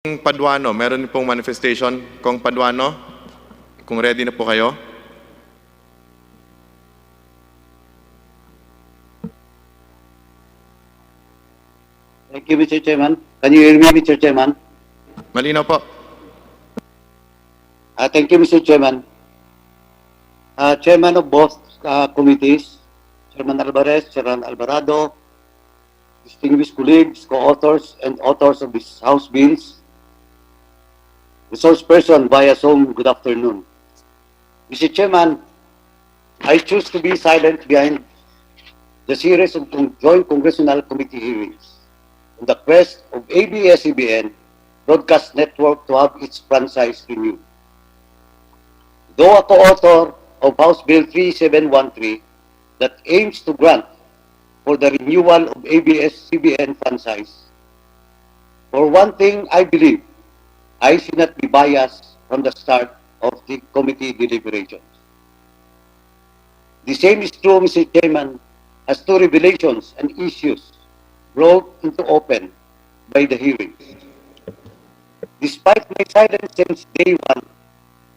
Paduano, meron pong manifestation. Kong Paduano, kung ready na po kayo. Thank you, Mr. Chairman. Can you hear me, Mr. Chairman? Malinaw po. Thank you, Mr. Chairman. Chairman of both committees, Chairman Alvarez, Chairman Alvarado, distinguished colleagues, co-authors, and authors of this House bills, resource person via Zoom, good afternoon. Mr. Chairman, I choose to be silent behind the series of joint congressional committee hearings on the quest of ABS-CBN Broadcast Network to have its franchise renewed. Though a co-author of House Bill 3713 that aims to grant for the renewal of ABS-CBN franchise, for one thing, I believe I should not be biased from the start of the committee deliberations. The same is true, Mr. Chairman, as to revelations and issues brought into open by the hearings. Despite my silence since day one,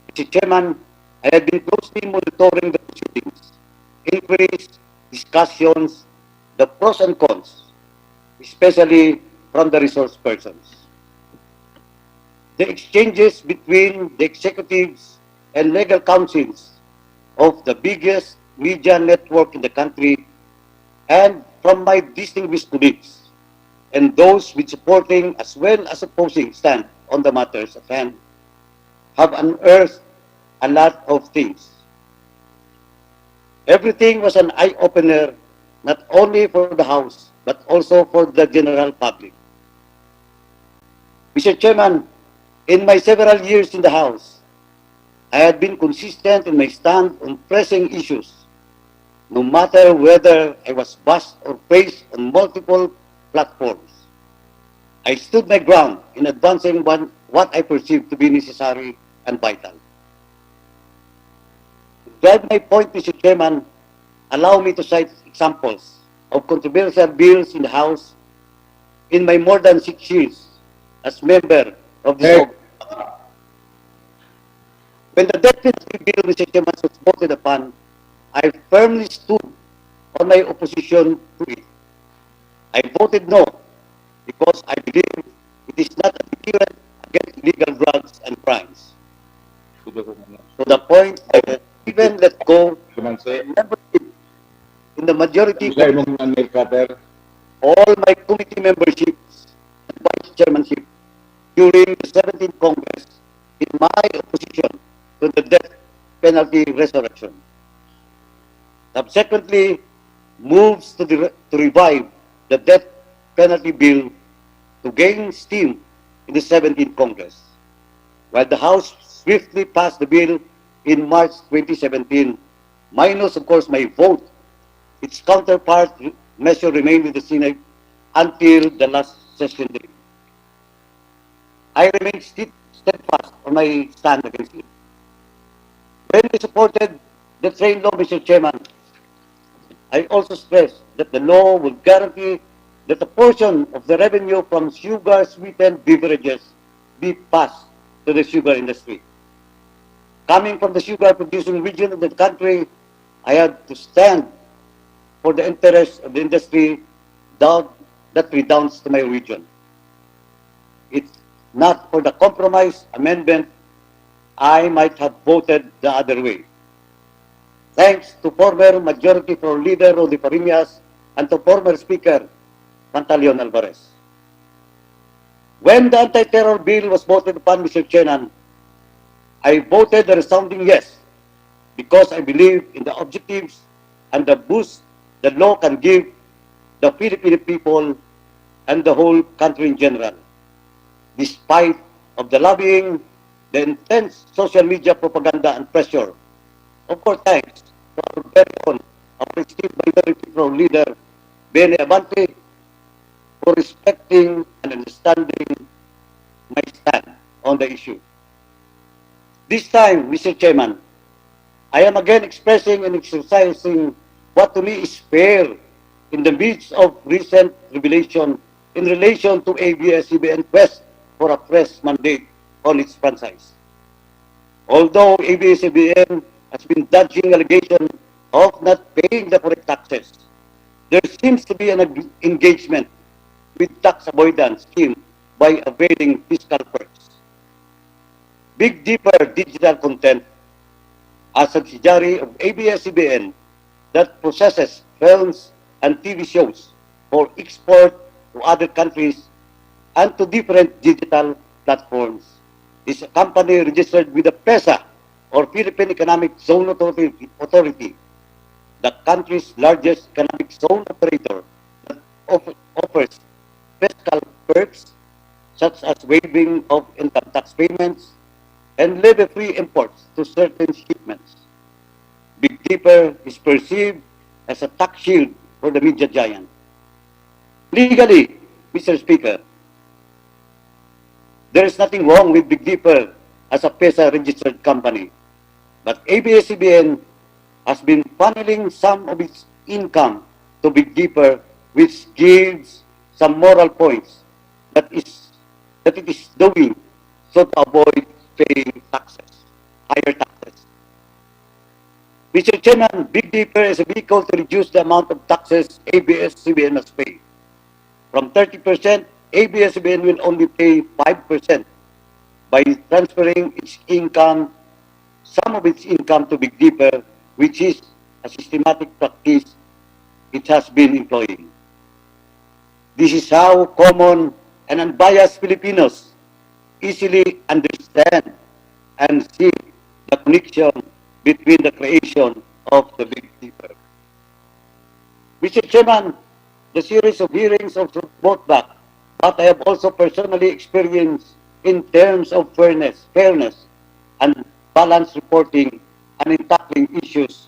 Mr. Chairman, I have been closely monitoring the proceedings, inquiries, discussions, the pros and cons, especially from the resource persons. The exchanges between the executives and legal counsels of the biggest media network in the country and from my distinguished colleagues and those with supporting as well as opposing stand on the matters at hand have unearthed a lot of things. Everything was an eye-opener not only for the House but also for the general public. Mr. Chairman, in my several years in the House, I had been consistent in my stand on pressing issues, no matter whether I was bashed or praised on multiple platforms. I stood my ground in advancing what I perceived to be necessary and vital. To drive my point, Mr. Chairman, allow me to cite examples of controversial bills in the House in my more than 6 years as member of this When the death penalty bill, Mr. Chairman, was voted upon, I firmly stood on my opposition to it. I voted no because I believe it is not a deterrent against illegal drugs and crimes. To the point I have even let go membership in the majority all my committee memberships and vice chairmanship during the 17th Congress in my opposition to the death penalty resurrection. Subsequently, moves to revive the death penalty bill to gain steam in the 17th Congress, while the House swiftly passed the bill in March 2017, minus, of course, my vote. Its counterpart measure remained with the Senate until the last session day. I remain steadfast on my stand against it. When we supported the train law, Mr. Chairman, I also stressed that the law will guarantee that a portion of the revenue from sugar-sweetened beverages be passed to the sugar industry. Coming from the sugar-producing region of the country, I had to stand for the interests of the industry that redounds to my region. It's not for the compromise amendment, I might have voted the other way. Thanks to former Majority Floor Leader Rodi Pariñas and to former Speaker Pantaleon Alvarez. When the anti-terror bill was voted upon, Mr. Chairman, I voted a resounding yes because I believe in the objectives and the boost the law can give the Filipino people and the whole country in general, despite of the lobbying, the intense social media propaganda and pressure. Of course, thanks to our very own, our esteemed Majority Floor Leader, Bene Abante, for respecting and understanding my stand on the issue. This time, Mr. Chairman, I am again expressing and exercising what to me is fair in the midst of recent revelation in relation to ABS-CBN quest for a fresh mandate on its franchise. Although ABS-CBN has been dodging allegation of not paying the correct taxes, there seems to be an engagement with tax avoidance scheme by availing fiscal perks. Big Dipper Digital Content, a subsidiary of ABS-CBN that processes films and TV shows for export to other countries and to different digital platforms, is a company registered with the PESA, or Philippine Economic Zone Authority, the country's largest economic zone operator that offers fiscal perks such as waiving of income tax payments and levy-free imports to certain shipments. Big Dipper is perceived as a tax shield for the media giant. Legally, Mr. Speaker, there is nothing wrong with Big Dipper as a PESA-registered company, but ABS-CBN has been funneling some of its income to Big Dipper, which gives some moral points that it is doing so to avoid paying taxes, higher taxes. Mr. Chairman, Big Dipper is a vehicle to reduce the amount of taxes ABS-CBN must pay. From 30%, ABS-CBN will only pay 5% by transferring its income, some of its income to Big Dipper, which is a systematic practice it has been employing. This is how common and unbiased Filipinos easily understand and see the connection between the creation of the Big Dipper. Mr. Chairman, the series of hearings of SUPORTA, but I have also personally experienced in terms of fairness and balanced reporting and in tackling issues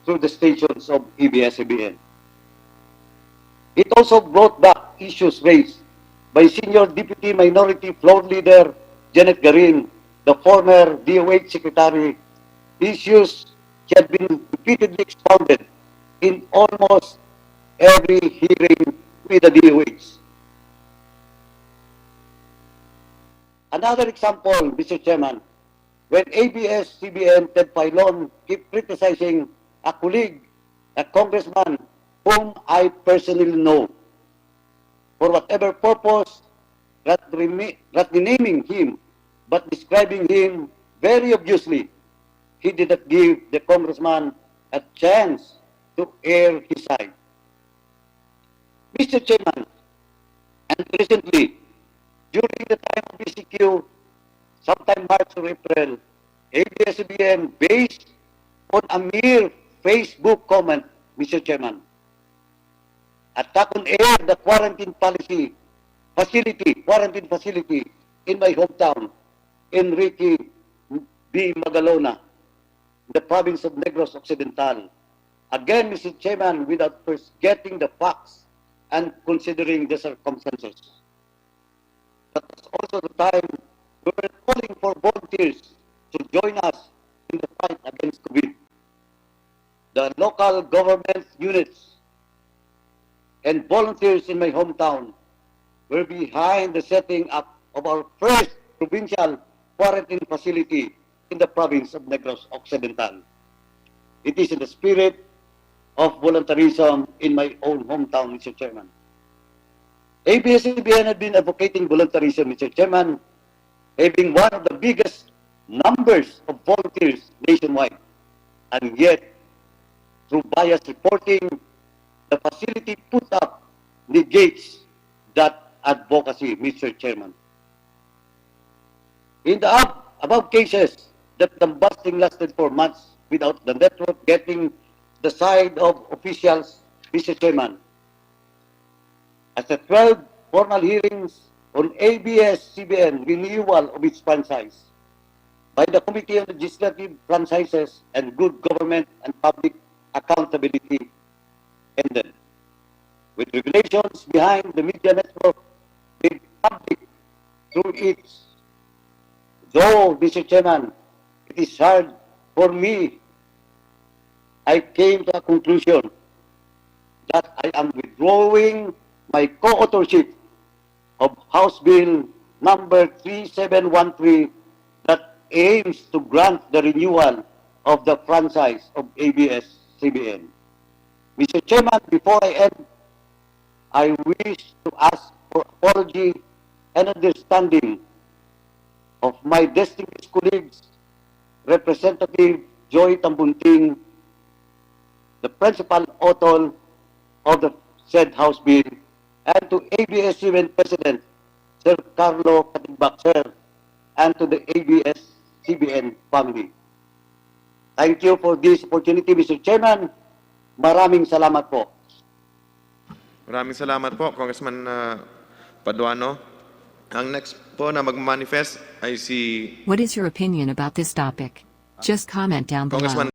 through the stations of ABS-CBN. It also brought back issues raised by Senior Deputy Minority Floor Leader Janet Garin, the former DOH Secretary. Issues had been repeatedly expounded in almost every hearing with the DOH. Another example, Mr. Chairman, when ABS-CBN Ted Filon keep criticizing a colleague, a congressman whom I personally know, for whatever purpose, not renaming him, but describing him very obviously, he did not give the congressman a chance to air his side. Mr. Chairman, and recently, during the time of BCQ, sometime March or April, ABS-CBN, based on a mere Facebook comment, Mr. Chairman, attack on air the quarantine facility in my hometown, Enrique B. Magalona, the province of Negros Occidental. Again, Mr. Chairman, without first getting the facts and considering the circumstances. That was also the time we were calling for volunteers to join us in the fight against COVID. The local government units and volunteers in my hometown were behind the setting up of our first provincial quarantine facility in the province of Negros Occidental. It is in the spirit of voluntarism in my own hometown, Mr. Chairman. ABS-CBN had been advocating voluntarism, Mr. Chairman, having one of the biggest numbers of volunteers nationwide. And yet, through biased reporting, the facility put up negates that advocacy, Mr. Chairman. In the above cases, that the busting lasted for months without the network getting the side of officials, Mr. Chairman. As the 12 formal hearings on ABS-CBN renewal of its franchise by the Committee on Legislative Franchises and Good Government and Public Accountability ended, with revelations behind the media network made public through its. Though, Mr. Chairman, it is hard for me, I came to a conclusion that I am withdrawing my co-authorship of House Bill number 3713 that aims to grant the renewal of the franchise of ABS-CBN. Mr. Chairman, before I end, I wish to ask for apology and understanding of my distinguished colleagues, Representative Joy Tambunting, the principal author of the said House bill, and to ABS-CBN President, Sir Carlo Katigbak, sir, and to the ABS-CBN family. Thank you for this opportunity, Mr. Chairman. Maraming salamat po. Maraming salamat po, Congressman Paduano. Ang next po na mag-manifest ay si What is your opinion about this topic? Just comment down below. Congressman